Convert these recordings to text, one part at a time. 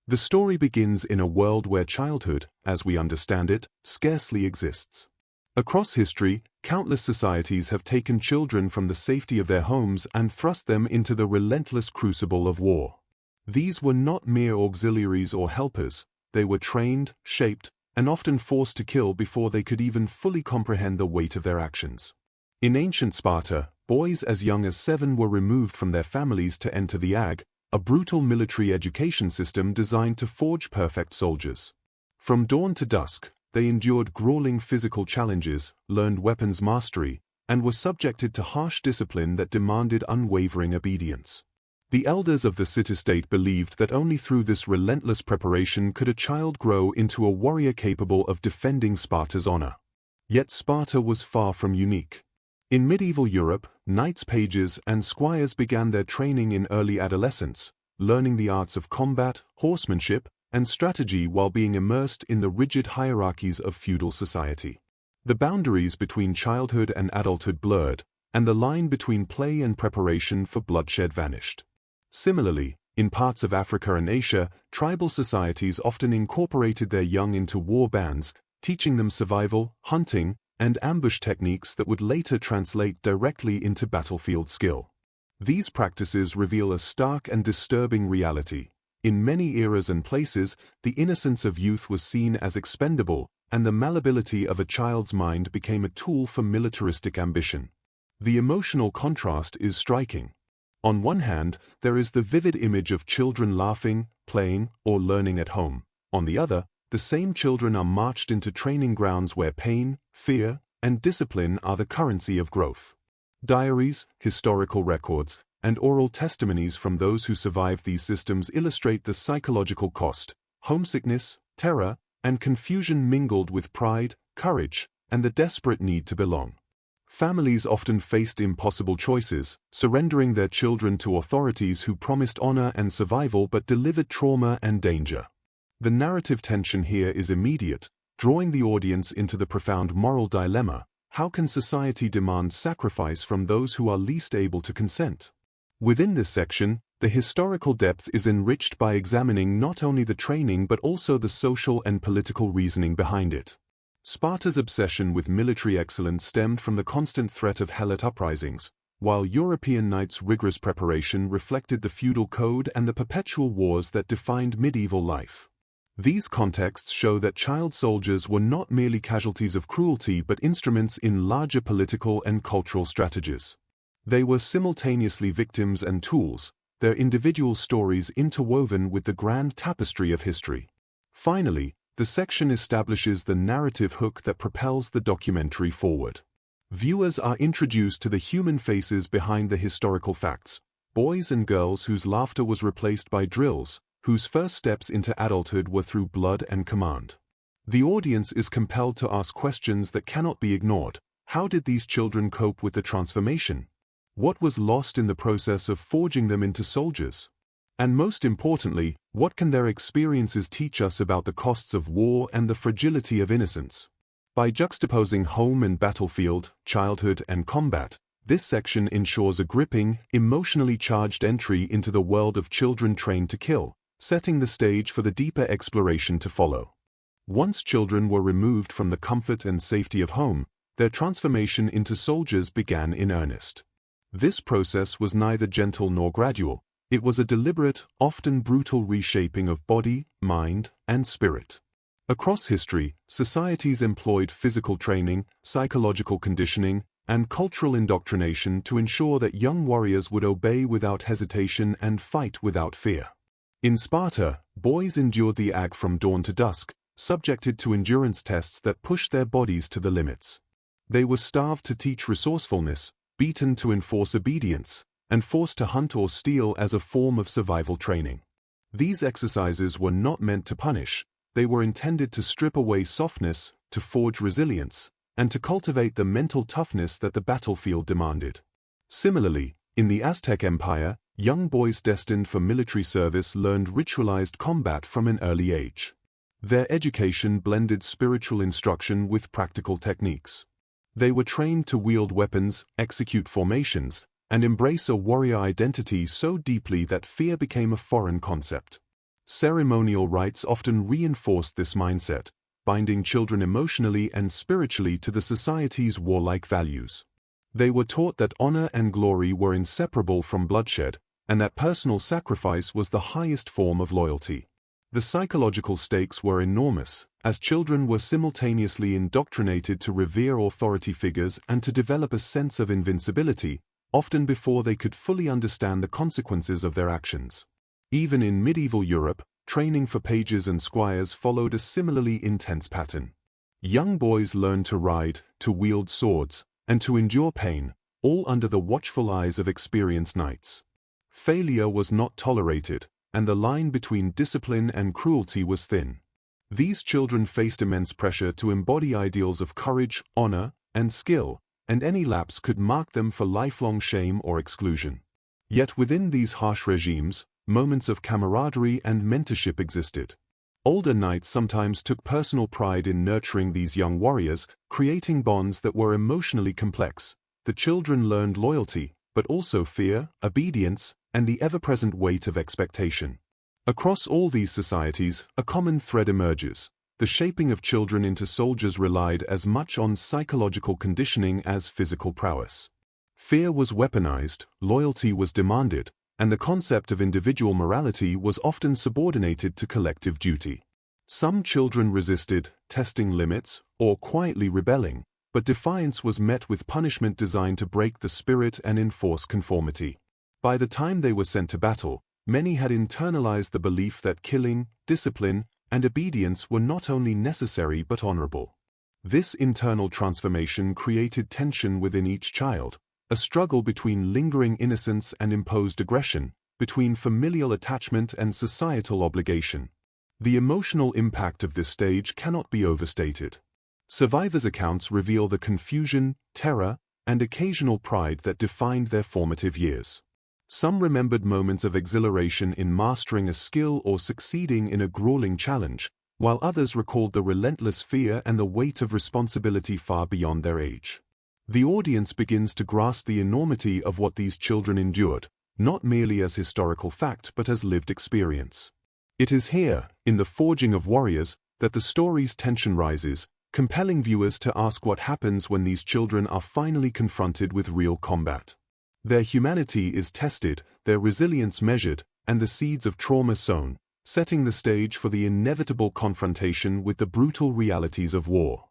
The story begins in a world where childhood, as we understand it, scarcely exists. Across history, countless societies have taken children from the safety of their homes and thrust them into the relentless crucible of war. These were not mere auxiliaries or helpers, they were trained, shaped, and often forced to kill before they could even fully comprehend the weight of their actions. In ancient Sparta, boys as young as 7 were removed from their families to enter the Agoge, a brutal military education system designed to forge perfect soldiers. From dawn to dusk, they endured grueling physical challenges, learned weapons mastery, and were subjected to harsh discipline that demanded unwavering obedience. The elders of the city-state believed that only through this relentless preparation could a child grow into a warrior capable of defending Sparta's honor. Yet Sparta was far from unique. In medieval Europe, knights, pages, and squires began their training in early adolescence, learning the arts of combat, horsemanship, and strategy while being immersed in the rigid hierarchies of feudal society. The boundaries between childhood and adulthood blurred, and the line between play and preparation for bloodshed vanished. Similarly, in parts of Africa and Asia, tribal societies often incorporated their young into war bands, teaching them survival, hunting, and ambush techniques that would later translate directly into battlefield skill. These practices reveal a stark and disturbing reality. In many eras and places, the innocence of youth was seen as expendable, and the malleability of a child's mind became a tool for militaristic ambition. The emotional contrast is striking. On one hand, there is the vivid image of children laughing, playing, or learning at home. On the other, the same children are marched into training grounds where pain, fear, and discipline are the currency of growth. Diaries, historical records, and oral testimonies from those who survived these systems illustrate the psychological cost. Homesickness, terror, and confusion mingled with pride, courage, and the desperate need to belong. Families often faced impossible choices, surrendering their children to authorities who promised honor and survival but delivered trauma and danger. The narrative tension here is immediate, drawing the audience into the profound moral dilemma: how can society demand sacrifice from those who are least able to consent? Within this section, the historical depth is enriched by examining not only the training but also the social and political reasoning behind it. Sparta's obsession with military excellence stemmed from the constant threat of Helot uprisings, while European knights' rigorous preparation reflected the feudal code and the perpetual wars that defined medieval life. These contexts show that child soldiers were not merely casualties of cruelty but instruments in larger political and cultural strategies. They were simultaneously victims and tools, their individual stories interwoven with the grand tapestry of history. Finally, the section establishes the narrative hook that propels the documentary forward. Viewers are introduced to the human faces behind the historical facts, boys and girls whose laughter was replaced by drills, whose first steps into adulthood were through blood and command. The audience is compelled to ask questions that cannot be ignored. How did these children cope with the transformation? What was lost in the process of forging them into soldiers? And most importantly, what can their experiences teach us about the costs of war and the fragility of innocence? By juxtaposing home and battlefield, childhood and combat, this section ensures a gripping, emotionally charged entry into the world of children trained to kill, setting the stage for the deeper exploration to follow. Once children were removed from the comfort and safety of home, their transformation into soldiers began in earnest. This process was neither gentle nor gradual. It was a deliberate, often brutal reshaping of body, mind, and spirit. Across history, societies employed physical training, psychological conditioning, and cultural indoctrination to ensure that young warriors would obey without hesitation and fight without fear. In Sparta, boys endured the Agoge from dawn to dusk, subjected to endurance tests that pushed their bodies to the limits. They were starved to teach resourcefulness, beaten to enforce obedience, and forced to hunt or steal as a form of survival training. These exercises were not meant to punish, they were intended to strip away softness, to forge resilience, and to cultivate the mental toughness that the battlefield demanded. Similarly, in the Aztec Empire, young boys destined for military service learned ritualized combat from an early age. Their education blended spiritual instruction with practical techniques. They were trained to wield weapons, execute formations, and embrace a warrior identity so deeply that fear became a foreign concept. Ceremonial rites often reinforced this mindset, binding children emotionally and spiritually to the society's warlike values. They were taught that honor and glory were inseparable from bloodshed, and that personal sacrifice was the highest form of loyalty. The psychological stakes were enormous, as children were simultaneously indoctrinated to revere authority figures and to develop a sense of invincibility, often before they could fully understand the consequences of their actions. Even in medieval Europe, training for pages and squires followed a similarly intense pattern. Young boys learned to ride, to wield swords, and to endure pain, all under the watchful eyes of experienced knights. Failure was not tolerated, and the line between discipline and cruelty was thin. These children faced immense pressure to embody ideals of courage, honor, and skill, and any lapse could mark them for lifelong shame or exclusion. Yet within these harsh regimes, moments of camaraderie and mentorship existed. Older knights sometimes took personal pride in nurturing these young warriors, creating bonds that were emotionally complex. The children learned loyalty, but also fear, obedience, and the ever-present weight of expectation. Across all these societies, a common thread emerges. The shaping of children into soldiers relied as much on psychological conditioning as physical prowess. Fear was weaponized, loyalty was demanded, and the concept of individual morality was often subordinated to collective duty. Some children resisted, testing limits, or quietly rebelling, but defiance was met with punishment designed to break the spirit and enforce conformity. By the time they were sent to battle, many had internalized the belief that killing, discipline, and obedience were not only necessary but honorable. This internal transformation created tension within each child, a struggle between lingering innocence and imposed aggression, between familial attachment and societal obligation. The emotional impact of this stage cannot be overstated. Survivors' accounts reveal the confusion, terror, and occasional pride that defined their formative years. Some remembered moments of exhilaration in mastering a skill or succeeding in a grueling challenge, while others recalled the relentless fear and the weight of responsibility far beyond their age. The audience begins to grasp the enormity of what these children endured, not merely as historical fact but as lived experience. It is here, in the forging of warriors, that the story's tension rises, compelling viewers to ask what happens when these children are finally confronted with real combat. Their humanity is tested, their resilience measured, and the seeds of trauma sown, setting the stage for the inevitable confrontation with the brutal realities of war.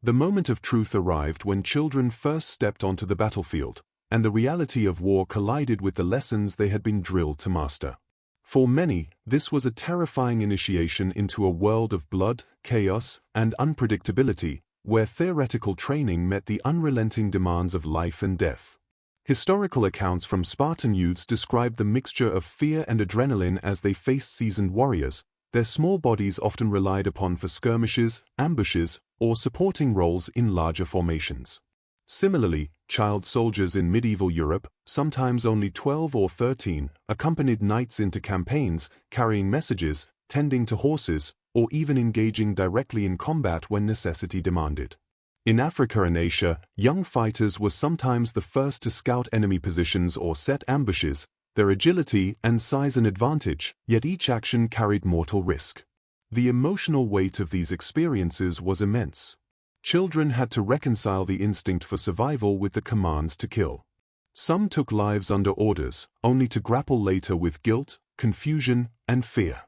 The moment of truth arrived when children first stepped onto the battlefield, and the reality of war collided with the lessons they had been drilled to master. For many, this was a terrifying initiation into a world of blood, chaos, and unpredictability, where theoretical training met the unrelenting demands of life and death. Historical accounts from Spartan youths describe the mixture of fear and adrenaline as they faced seasoned warriors. Their small bodies often relied upon for skirmishes, ambushes, or supporting roles in larger formations. Similarly, child soldiers in medieval Europe, sometimes only 12 or 13, accompanied knights into campaigns, carrying messages, tending to horses, or even engaging directly in combat when necessity demanded. In Africa and Asia, young fighters were sometimes the first to scout enemy positions or set ambushes, their agility and size an advantage, yet each action carried mortal risk. The emotional weight of these experiences was immense. Children had to reconcile the instinct for survival with the commands to kill. Some took lives under orders, only to grapple later with guilt, confusion, and fear.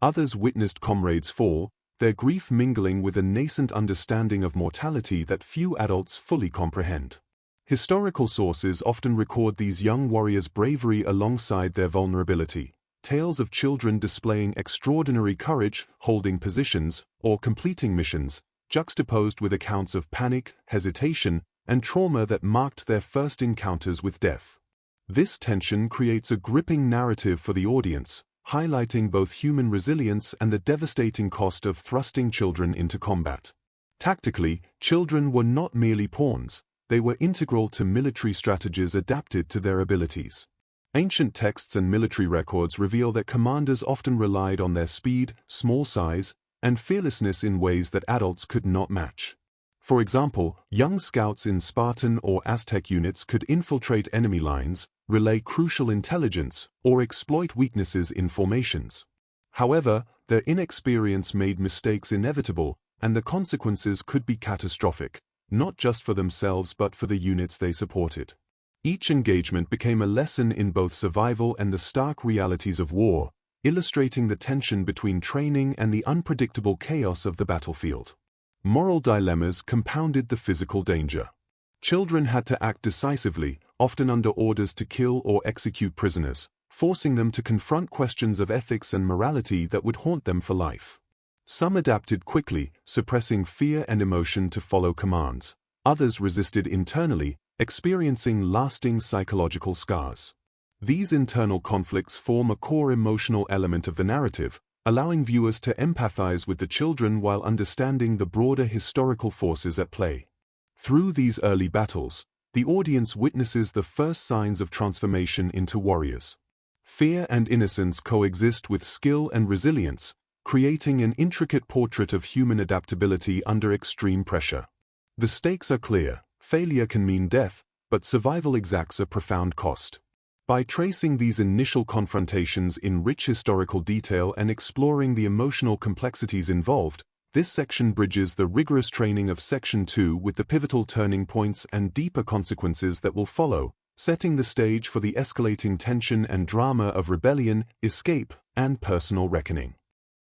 Others witnessed comrades fall, their grief mingling with a nascent understanding of mortality that few adults fully comprehend. Historical sources often record these young warriors' bravery alongside their vulnerability. Tales of children displaying extraordinary courage, holding positions, or completing missions, juxtaposed with accounts of panic, hesitation, and trauma that marked their first encounters with death. This tension creates a gripping narrative for the audience, highlighting both human resilience and the devastating cost of thrusting children into combat. Tactically, children were not merely pawns. They were integral to military strategies adapted to their abilities. Ancient texts and military records reveal that commanders often relied on their speed, small size, and fearlessness in ways that adults could not match. For example, young scouts in Spartan or Aztec units could infiltrate enemy lines, relay crucial intelligence, or exploit weaknesses in formations. However, their inexperience made mistakes inevitable, and the consequences could be catastrophic, not just for themselves but for the units they supported. Each engagement became a lesson in both survival and the stark realities of war, illustrating the tension between training and the unpredictable chaos of the battlefield. Moral dilemmas compounded the physical danger. Children had to act decisively, often under orders to kill or execute prisoners, forcing them to confront questions of ethics and morality that would haunt them for life. Some adapted quickly, suppressing fear and emotion to follow commands. Others resisted internally, experiencing lasting psychological scars. These internal conflicts form a core emotional element of the narrative, allowing viewers to empathize with the children while understanding the broader historical forces at play. Through these early battles, the audience witnesses the first signs of transformation into warriors. Fear and innocence coexist with skill and resilience, creating an intricate portrait of human adaptability under extreme pressure. The stakes are clear: failure can mean death, but survival exacts a profound cost. By tracing these initial confrontations in rich historical detail and exploring the emotional complexities involved, this section bridges the rigorous training of Section 2 with the pivotal turning points and deeper consequences that will follow, setting the stage for the escalating tension and drama of rebellion, escape, and personal reckoning.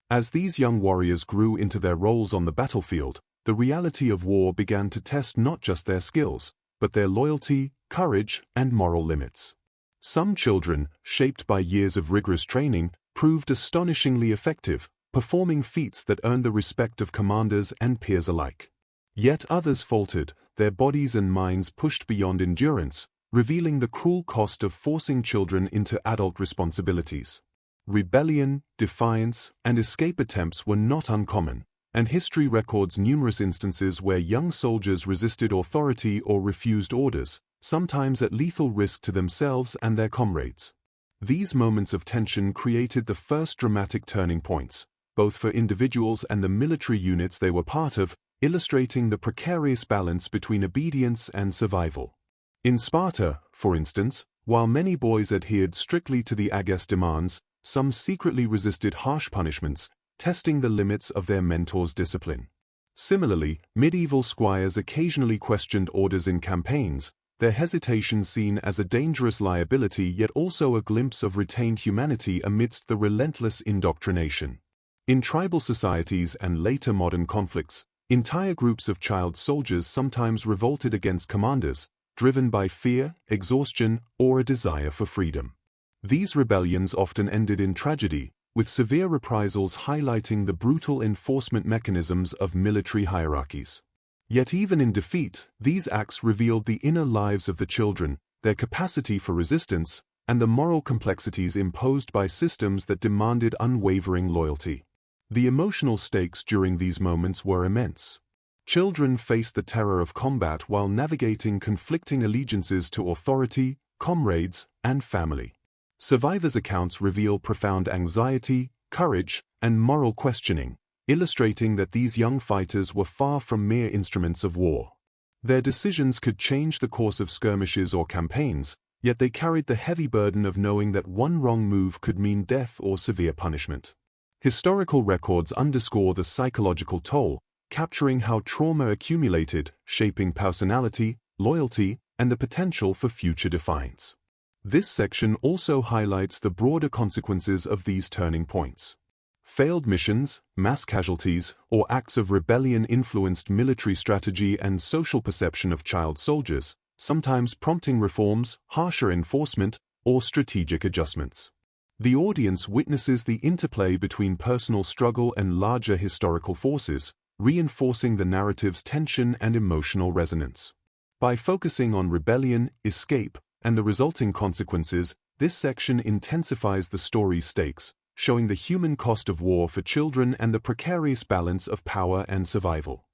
As these young warriors grew into their roles on the battlefield, the reality of war began to test not just their skills, but their loyalty, courage, and moral limits. Some children, shaped by years of rigorous training, proved astonishingly effective, performing feats that earned the respect of commanders and peers alike. Yet others faltered, their bodies and minds pushed beyond endurance, revealing the cruel cost of forcing children into adult responsibilities. Rebellion, defiance, and escape attempts were not uncommon, and history records numerous instances where young soldiers resisted authority or refused orders, sometimes at lethal risk to themselves and their comrades. These moments of tension created the first dramatic turning points, both for individuals and the military units they were part of, illustrating the precarious balance between obedience and survival. In Sparta, for instance, while many boys adhered strictly to the Agoge demands, some secretly resisted harsh punishments, testing the limits of their mentor's discipline. Similarly, medieval squires occasionally questioned orders in campaigns, their hesitation seen as a dangerous liability yet also a glimpse of retained humanity amidst the relentless indoctrination. In tribal societies and later modern conflicts, entire groups of child soldiers sometimes revolted against commanders, driven by fear, exhaustion, or a desire for freedom. These rebellions often ended in tragedy, with severe reprisals highlighting the brutal enforcement mechanisms of military hierarchies. Yet even in defeat, these acts revealed the inner lives of the children, their capacity for resistance, and the moral complexities imposed by systems that demanded unwavering loyalty. The emotional stakes during these moments were immense. Children faced the terror of combat while navigating conflicting allegiances to authority, comrades, and family. Survivors' accounts reveal profound anxiety, courage, and moral questioning, illustrating that these young fighters were far from mere instruments of war. Their decisions could change the course of skirmishes or campaigns, yet they carried the heavy burden of knowing that one wrong move could mean death or severe punishment. Historical records underscore the psychological toll, capturing how trauma accumulated, shaping personality, loyalty, and the potential for future defiance. This section also highlights the broader consequences of these turning points. Failed missions, mass casualties, or acts of rebellion influenced military strategy and social perception of child soldiers, sometimes prompting reforms, harsher enforcement, or strategic adjustments. The audience witnesses the interplay between personal struggle and larger historical forces, reinforcing the narrative's tension and emotional resonance. By focusing on rebellion, escape, and the resulting consequences, this section intensifies the story's stakes, showing the human cost of war for children and the precarious balance of power and survival.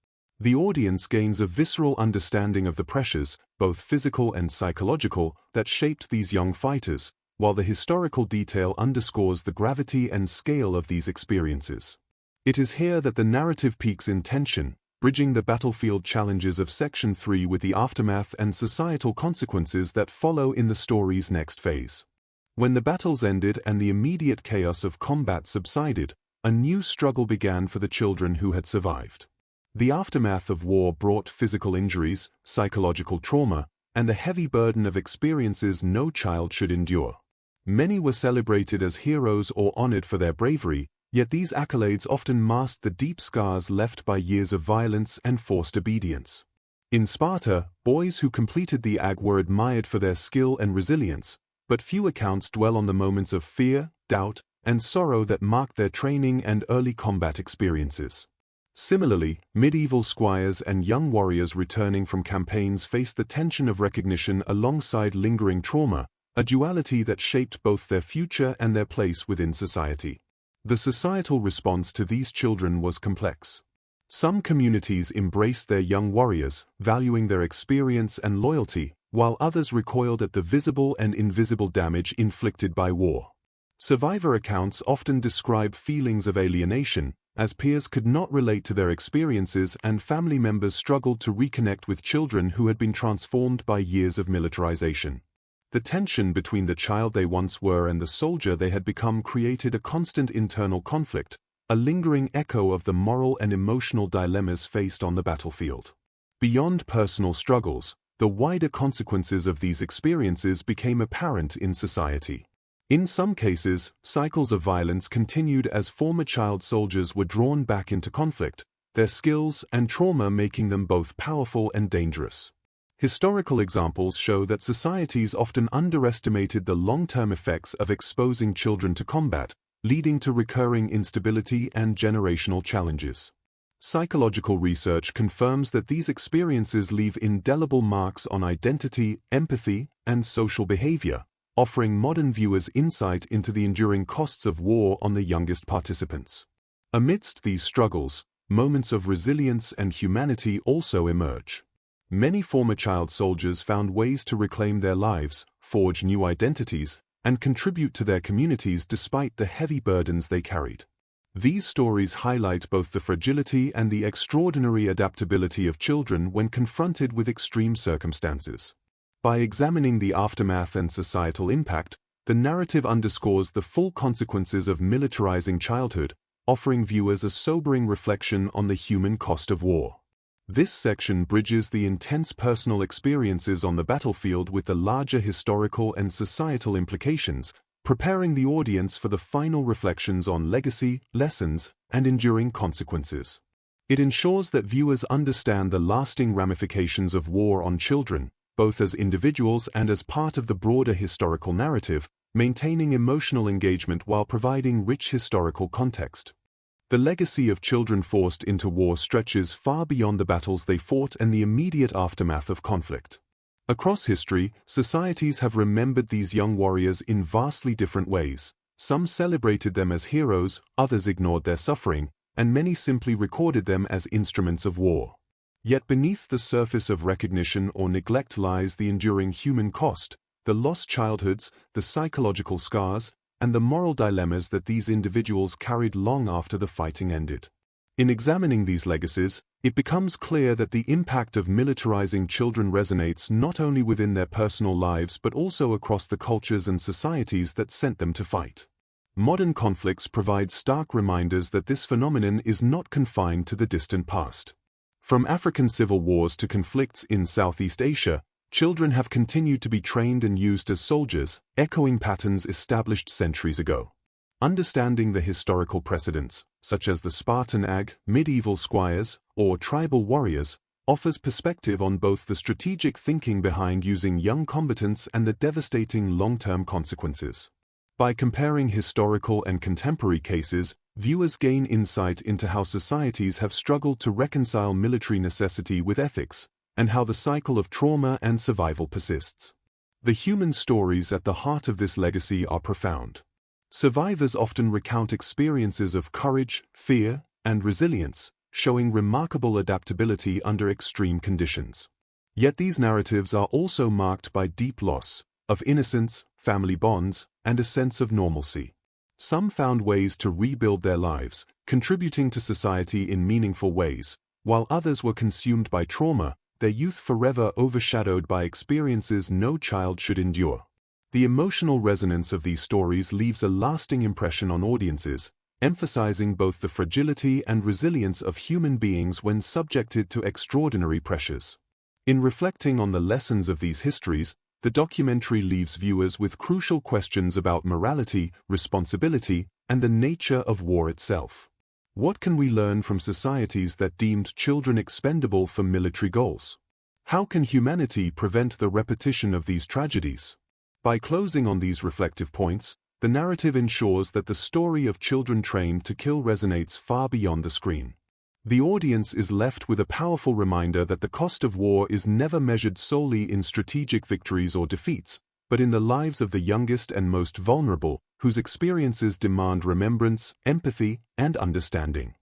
The audience gains a visceral understanding of the pressures, both physical and psychological, that shaped these young fighters, while the historical detail underscores the gravity and scale of these experiences. It is here that the narrative peaks in tension, bridging the battlefield challenges of Section 3 with the aftermath and societal consequences that follow in the story's next phase. When the battles ended and the immediate chaos of combat subsided, a new struggle began for the children who had survived. The aftermath of war brought physical injuries, psychological trauma, and the heavy burden of experiences no child should endure. Many were celebrated as heroes or honored for their bravery, yet these accolades often masked the deep scars left by years of violence and forced obedience. In Sparta, boys who completed the Ag were admired for their skill and resilience, but few accounts dwell on the moments of fear, doubt, and sorrow that marked their training and early combat experiences. Similarly, medieval squires and young warriors returning from campaigns faced the tension of recognition alongside lingering trauma, a duality that shaped both their future and their place within society. The societal response to these children was complex. Some communities embraced their young warriors, valuing their experience and loyalty, while others recoiled at the visible and invisible damage inflicted by war. Survivor accounts often describe feelings of alienation, as peers could not relate to their experiences and family members struggled to reconnect with children who had been transformed by years of militarization. The tension between the child they once were and the soldier they had become created a constant internal conflict, a lingering echo of the moral and emotional dilemmas faced on the battlefield. Beyond personal struggles, the wider consequences of these experiences became apparent in society. In some cases, cycles of violence continued as former child soldiers were drawn back into conflict, their skills and trauma making them both powerful and dangerous. Historical examples show that societies often underestimated the long-term effects of exposing children to combat, leading to recurring instability and generational challenges. Psychological research confirms that these experiences leave indelible marks on identity, empathy, and social behavior, offering modern viewers insight into the enduring costs of war on the youngest participants. Amidst these struggles, moments of resilience and humanity also emerge. Many former child soldiers found ways to reclaim their lives, forge new identities, and contribute to their communities despite the heavy burdens they carried. These stories highlight both the fragility and the extraordinary adaptability of children when confronted with extreme circumstances. By examining the aftermath and societal impact, the narrative underscores the full consequences of militarizing childhood, offering viewers a sobering reflection on the human cost of war. This section bridges the intense personal experiences on the battlefield with the larger historical and societal implications, preparing the audience for the final reflections on legacy, lessons, and enduring consequences. It ensures that viewers understand the lasting ramifications of war on children, both as individuals and as part of the broader historical narrative, maintaining emotional engagement while providing rich historical context. The legacy of children forced into war stretches far beyond the battles they fought and the immediate aftermath of conflict. Across history, societies have remembered these young warriors in vastly different ways. Some celebrated them as heroes, others ignored their suffering, and many simply recorded them as instruments of war. Yet beneath the surface of recognition or neglect lies the enduring human cost, the lost childhoods, the psychological scars, and the moral dilemmas that these individuals carried long after the fighting ended. In examining these legacies, it becomes clear that the impact of militarizing children resonates not only within their personal lives but also across the cultures and societies that sent them to fight. Modern conflicts provide stark reminders that this phenomenon is not confined to the distant past. From African civil wars to conflicts in Southeast Asia, children have continued to be trained and used as soldiers, echoing patterns established centuries ago. Understanding the historical precedents, such as the Spartan Ag, medieval squires, or tribal warriors, offers perspective on both the strategic thinking behind using young combatants and the devastating long-term consequences. By comparing historical and contemporary cases, viewers gain insight into how societies have struggled to reconcile military necessity with ethics, and how the cycle of trauma and survival persists. The human stories at the heart of this legacy are profound. Survivors often recount experiences of courage, fear, and resilience, showing remarkable adaptability under extreme conditions. Yet these narratives are also marked by deep loss of innocence, family bonds, and a sense of normalcy. Some found ways to rebuild their lives, contributing to society in meaningful ways, while others were consumed by trauma, their youth forever overshadowed by experiences no child should endure. The emotional resonance of these stories leaves a lasting impression on audiences, emphasizing both the fragility and resilience of human beings when subjected to extraordinary pressures. In reflecting on the lessons of these histories, the documentary leaves viewers with crucial questions about morality, responsibility, and the nature of war itself. What can we learn from societies that deemed children expendable for military goals? How can humanity prevent the repetition of these tragedies? By closing on these reflective points, the narrative ensures that the story of children trained to kill resonates far beyond the screen. The audience is left with a powerful reminder that the cost of war is never measured solely in strategic victories or defeats, but in the lives of the youngest and most vulnerable, whose experiences demand remembrance, empathy, and understanding.